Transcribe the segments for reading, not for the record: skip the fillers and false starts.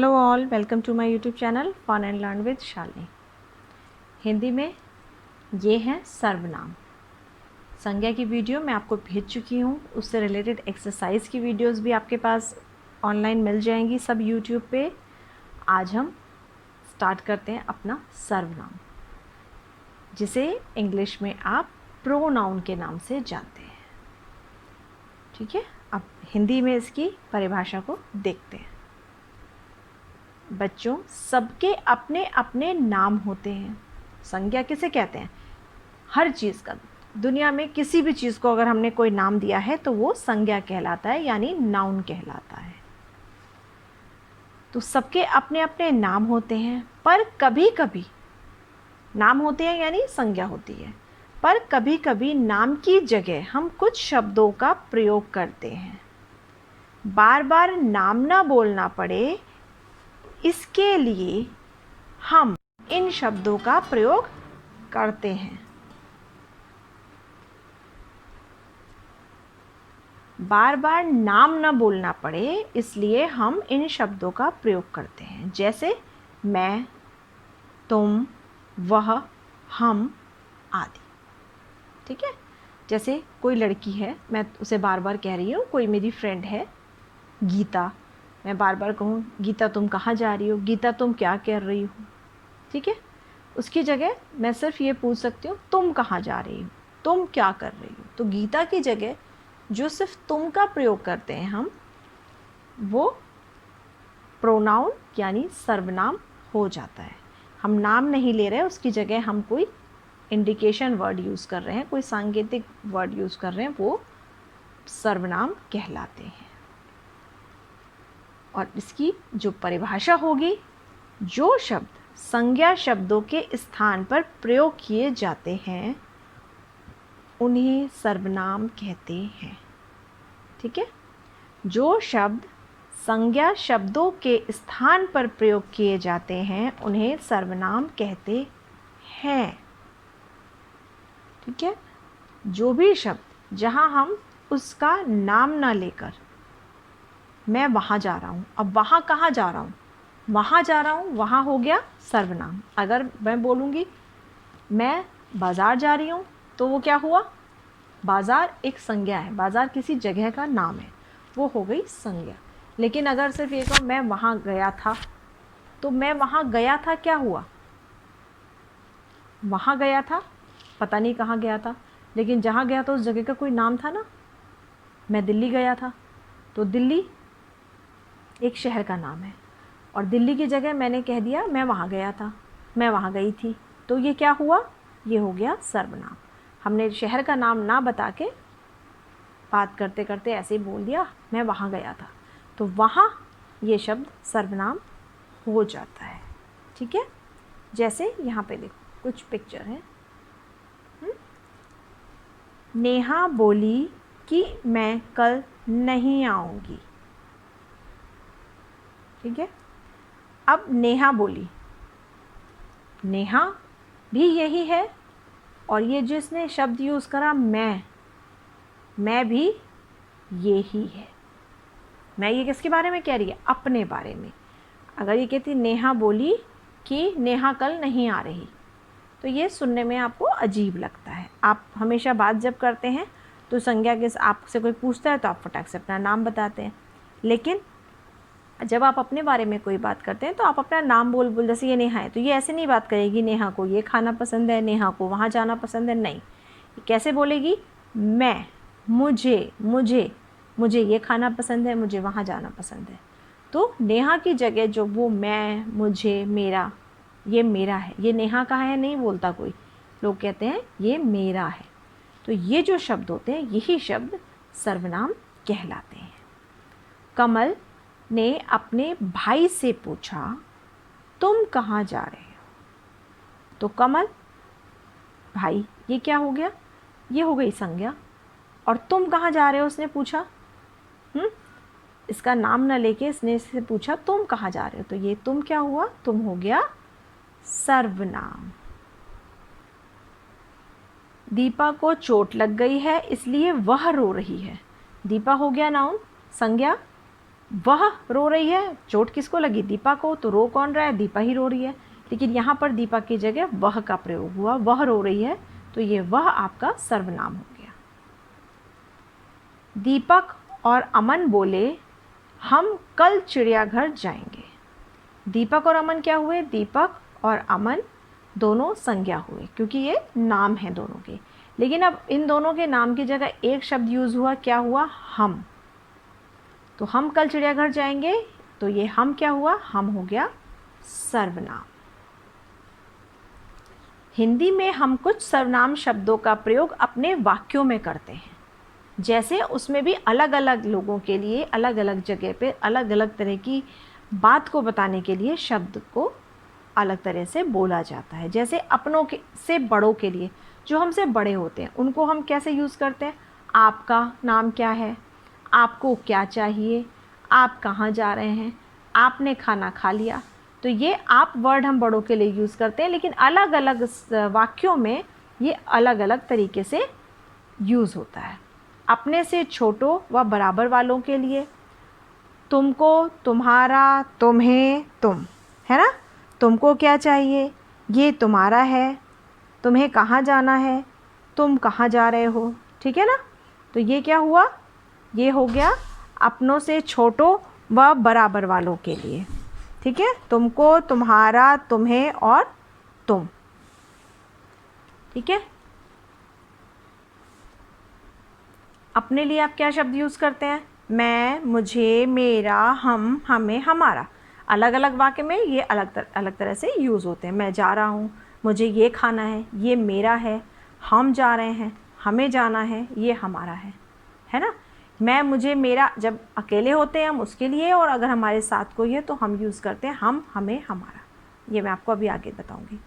Hello all, welcome to my YouTube channel fun and learn with Shalini. Hindi में ये हैं सर्वनाम। संज्ञा की वीडियो मैं आपको भेज चुकी हूँ, उससे रिलेटेड एक्सरसाइज की वीडियोस भी आपके पास ऑनलाइन मिल जाएंगी सब यूट्यूब पे। आज हम स्टार्ट करते हैं अपना सर्वनाम, जिसे इंग्लिश में आप प्रोनाउन के नाम से जानते हैं। ठीक है, अब हिंदी में इसकी परिभाषा को देखते हैं। बच्चों, सबके अपने अपने नाम होते हैं। संज्ञा किसे कहते हैं? हर चीज़ का, दुनिया में किसी भी चीज़ को अगर हमने कोई नाम दिया है तो वो संज्ञा कहलाता है, यानी नाउन कहलाता है। तो सबके अपने अपने नाम होते हैं, पर कभी कभी नाम होते हैं यानी संज्ञा होती है, पर कभी कभी नाम की जगह हम कुछ शब्दों का प्रयोग करते हैं। बार बार नाम ना बोलना पड़े, इसके लिए हम इन शब्दों का प्रयोग करते हैं। बार बार नाम न बोलना पड़े, इसलिए हम इन शब्दों का प्रयोग करते हैं, जैसे मैं, तुम, वह, हम आदि। ठीक है, जैसे कोई लड़की है, मैं उसे बार बार कह रही हूँ, कोई मेरी फ्रेंड है गीता, मैं बार बार कहूँ गीता तुम कहाँ जा रही हो, गीता तुम क्या कर रही हो। ठीक है, उसकी जगह मैं सिर्फ ये पूछ सकती हूँ तुम कहाँ जा रही हो, तुम क्या कर रही हो। तो गीता की जगह जो सिर्फ तुम का प्रयोग करते हैं हम, वो प्रोनाउन यानी सर्वनाम हो जाता है। हम नाम नहीं ले रहे, उसकी जगह हम कोई इंडिकेशन वर्ड यूज़ कर रहे हैं, कोई सांकेतिक वर्ड यूज़ कर रहे हैं, वो सर्वनाम कहलाते हैं। और इसकी जो परिभाषा होगी, जो शब्द संज्ञा शब्दों के स्थान पर प्रयोग किए जाते हैं उन्हें सर्वनाम कहते हैं। ठीक है, जो शब्द संज्ञा शब्दों के स्थान पर प्रयोग किए जाते हैं उन्हें सर्वनाम कहते हैं। ठीक है, जो भी शब्द जहां हम उसका नाम ना लेकर, मैं वहां जा रहा हूं, अब वहां कहाँ जा रहा हूं, वहां जा रहा हूं, वहां हो गया सर्वनाम। अगर मैं बोलूँगी मैं बाज़ार जा रही हूँ, तो वो क्या हुआ? बाज़ार एक संज्ञा है, बाज़ार किसी जगह का नाम है, वो हो गई संज्ञा। लेकिन अगर सिर्फ ये कहूँ मैं वहाँ गया था, तो मैं वहाँ गया था क्या हुआ? वहाँ गया था, पता नहीं कहाँ गया था, लेकिन जहाँ गया था उस जगह का कोई नाम था ना। मैं दिल्ली गया था, तो दिल्ली एक शहर का नाम है, और दिल्ली की जगह मैंने कह दिया मैं वहाँ गया था, मैं वहाँ गई थी, तो ये क्या हुआ? ये हो गया सर्वनाम। हमने शहर का नाम ना बता के बात करते करते ऐसे ही बोल दिया मैं वहाँ गया था, तो वहाँ ये शब्द सर्वनाम हो जाता है। ठीक है, जैसे यहाँ पे देखो कुछ पिक्चर है। नेहा बोली कि मैं कल नहीं आऊँगी। ठीक है, अब नेहा बोली, नेहा भी यही है, और ये जिसने शब्द यूज़ करा मैं भी ये ही है। मैं ये किसके बारे में कह रही है? अपने बारे में। अगर ये कहती नेहा बोली कि नेहा कल नहीं आ रही, तो ये सुनने में आपको अजीब लगता है। आप हमेशा बात जब करते हैं तो संज्ञा के आपसे कोई पूछता है तो आप फटाक से अपना नाम बताते हैं, लेकिन जब आप अपने बारे में कोई बात करते हैं तो आप अपना नाम बोल बोल, जैसे ये नेहा है तो ये ऐसे नहीं बात करेगी नेहा को ये खाना पसंद है, नेहा को वहाँ जाना पसंद है, नहीं। कैसे बोलेगी? मैं, मुझे मुझे मुझे ये खाना पसंद है, मुझे वहाँ जाना पसंद है। तो नेहा की जगह जो वो मैं, मुझे, मेरा, ये मेरा है, ये नेहा का है नहीं बोलता कोई, लोग कहते हैं ये मेरा है। तो ये जो शब्द होते हैं यही शब्द सर्वनाम कहलाते हैं। कमल ने अपने भाई से पूछा तुम कहाँ जा रहे हो, तो कमल, भाई, ये क्या हो गया? ये हो गई संज्ञा। और तुम कहाँ जा रहे हो उसने पूछा, इसका नाम ना लेके इसने इससे पूछा तुम कहाँ जा रहे हो, तो ये तुम क्या हुआ? तुम हो गया सर्वनाम। दीपा को चोट लग गई है इसलिए वह रो रही है। दीपा हो गया नाउन, संज्ञा वह रो रही है, चोट किसको लगी? दीपा को, तो रो कौन रहा है? दीपा ही रो रही है। लेकिन यहाँ पर दीपा की जगह वह का प्रयोग हुआ, वह रो रही है, तो ये वह आपका सर्वनाम हो गया। दीपक और अमन बोले हम कल चिड़ियाघर जाएंगे। दीपक और अमन क्या हुए? दीपक और अमन दोनों संज्ञा हुए, क्योंकि ये नाम है दोनों के। लेकिन अब इन दोनों के नाम की जगह एक शब्द यूज़ हुआ, क्या हुआ? हम। तो हम कल चिड़ियाघर जाएंगे, तो ये हम क्या हुआ? हम हो गया सर्वनाम। हिंदी में हम कुछ सर्वनाम शब्दों का प्रयोग अपने वाक्यों में करते हैं, जैसे उसमें भी अलग अलग लोगों के लिए अलग अलग जगह पे अलग अलग तरह की बात को बताने के लिए शब्द को अलग तरह से बोला जाता है। जैसे अपनों के से बड़ों के लिए, जो हमसे बड़े होते हैं, उनको हम कैसे यूज़ करते हैं? आपका नाम क्या है? आपको क्या चाहिए? आप कहाँ जा रहे हैं? आपने खाना खा लिया? तो ये आप वर्ड हम बड़ों के लिए यूज़ करते हैं, लेकिन अलग अलग वाक्यों में ये अलग अलग तरीके से यूज़ होता है। अपने से छोटों व बराबर वालों के लिए तुमको, तुम्हारा, तुम्हें, तुम, है ना? तुमको क्या चाहिए? ये तुम्हारा है। तुम्हें कहाँ जाना है? तुम कहाँ जा रहे हो? ठीक है ना? तो ये क्या हुआ? ये हो गया अपनों से छोटों व बराबर वालों के लिए। ठीक है? तुमको, तुम्हारा, तुम्हें और तुम। ठीक है? अपने लिए आप क्या शब्द यूज़ करते हैं? मैं, मुझे, मेरा, हम, हमें, हमारा। अलग अलग वाक्य में ये अलग तरह से यूज़ होते हैं। मैं जा रहा हूँ, मुझे ये खाना है, ये मेरा है। हम जा रहे हैं, हमें जाना है, ये हमारा है ना? मैं, मुझे, मेरा जब अकेले होते हैं हम उसके लिए, और अगर हमारे साथ कोई है तो हम यूज़ करते हैं हम, हमें, हमारा। ये मैं आपको अभी आगे बताऊँगी।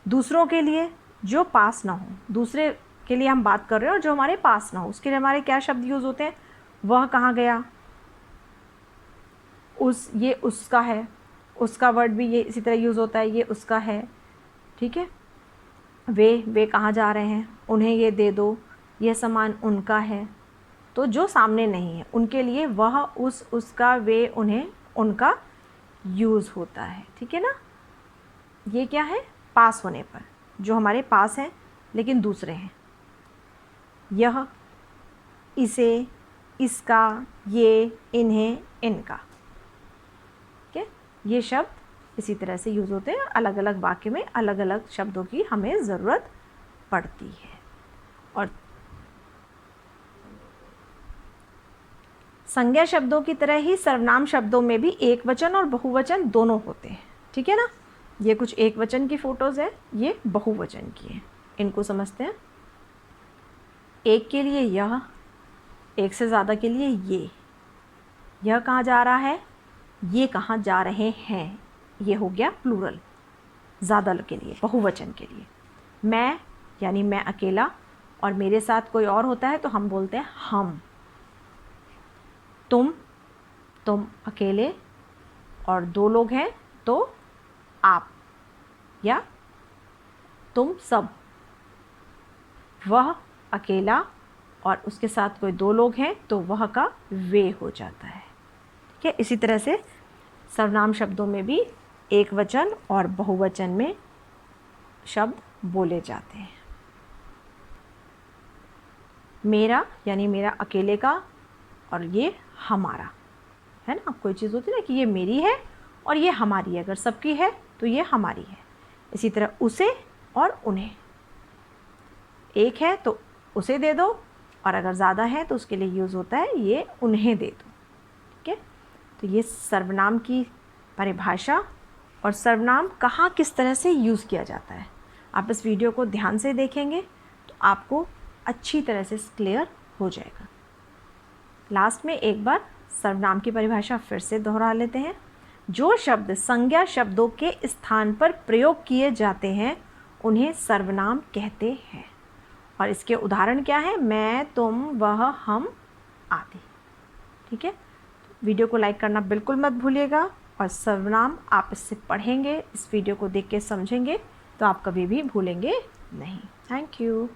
दूसरों के लिए जो पास ना हो, दूसरे के लिए हम बात कर रहे हो और जो हमारे पास ना हो, उसके लिए हमारे क्या शब्द यूज़ होते हैं? वह कहाँ गया? उस, ये उसका है। उसका वर्ड भी ये इसी तरह यूज़ होता है, ये उसका है। ठीक है? वे कहाँ जा रहे हैं? उन्हें ये दे दो, यह सामान उनका है। तो जो सामने नहीं है उनके लिए वह, उस, उसका, वे, उन्हें, उनका यूज़ होता है। ठीक है ना? ये क्या है? पास होने पर, जो हमारे पास हैं लेकिन दूसरे हैं। यह, इसे, इसका, ये, इन्हें, इनका। ठीक है? ये शब्द इसी तरह से यूज़ होते हैं। अलग अलग वाक्य में अलग अलग शब्दों की हमें ज़रूरत पड़ती है। और संज्ञा शब्दों की तरह ही सर्वनाम शब्दों में भी एक वचन और बहुवचन दोनों होते हैं। ठीक है ना? ये कुछ एक वचन की फ़ोटोज़ है, ये बहुवचन की है। इनको समझते हैं। एक के लिए यह, एक से ज़्यादा के लिए ये। यह कहाँ जा रहा है? ये कहाँ जा रहे हैं? ये हो गया प्लूरल, ज़्यादा के लिए, बहुवचन के लिए। मैं, यानी मैं अकेला, और मेरे साथ कोई और होता है तो हम बोलते हैं हम। तुम अकेले और दो लोग हैं तो आप, या तुम सब। वह अकेला और उसके साथ कोई दो लोग हैं तो वह का वे हो जाता है। ठीक है? इसी तरह से सर्वनाम शब्दों में भी एक वचन और बहुवचन में शब्द बोले जाते हैं। मेरा, यानी मेरा अकेले का, और ये हमारा, है ना? कोई चीज़ होती है ना कि ये मेरी है और ये हमारी है। अगर सबकी है तो ये हमारी है। इसी तरह उसे और उन्हें। एक है तो उसे दे दो, और अगर ज़्यादा है तो उसके लिए यूज़ होता है ये उन्हें दे दो। ठीक है? तो ये सर्वनाम की परिभाषा और सर्वनाम कहाँ किस तरह से यूज़ किया जाता है, आप इस वीडियो को ध्यान से देखेंगे तो आपको अच्छी तरह से क्लियर हो जाएगा। लास्ट में एक बार सर्वनाम की परिभाषा फिर से दोहरा लेते हैं। जो शब्द संज्ञा शब्दों के स्थान पर प्रयोग किए जाते हैं उन्हें सर्वनाम कहते हैं। और इसके उदाहरण क्या हैं? मैं, तुम, वह, हम आदि। ठीक है? वीडियो को लाइक करना बिल्कुल मत भूलिएगा, और सर्वनाम आप इससे पढ़ेंगे, इस वीडियो को देख के समझेंगे तो आप कभी भी भूलेंगे नहीं। Thank you.